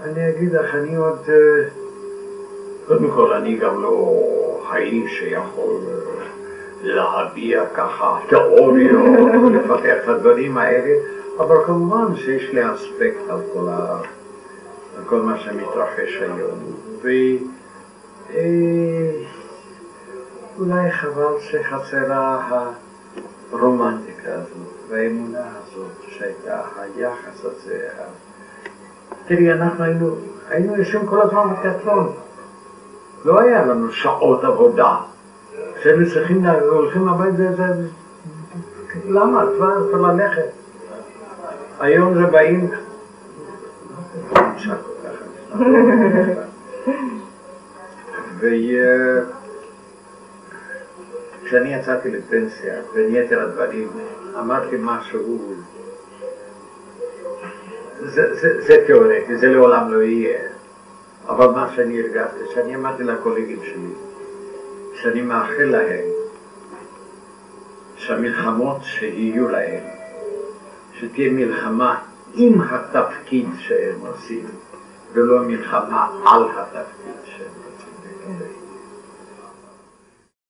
אני אגיד לך, אני עוד... קודם כל, אני גם לא האיש שיכול להביע ככה תיאוריות, לפתח את הדברים האלה, אבל כמובן שיש לי אספקט על כל מה שמתרחש היום. אולי חבל שחסרה הרומנטיקה הזאת, והאמונה הזאת שהייתה, היחס הזה. תראי, אנחנו היינו יושבים כל הזמן בתיאטרון. לא היה לנו שעות עבודה. כשהיינו צריכים הולכים הביתה, למה? כבר ללכת. היום זה באים... וכשאני יצאתי לפנסיה, בין יתר הדברים, אמרתי משהו, זה תיאורטי, זה לעולם לא יהיה. אבל מה שאני הרגשתי, שאני אמרתי לקולגים שלי, שאני מאחל להם, שהמלחמות שיהיו להם, שתהיה מלחמה עם התפקיד שהם עושים, ולא מלחמה על התפקיד שהם עושים.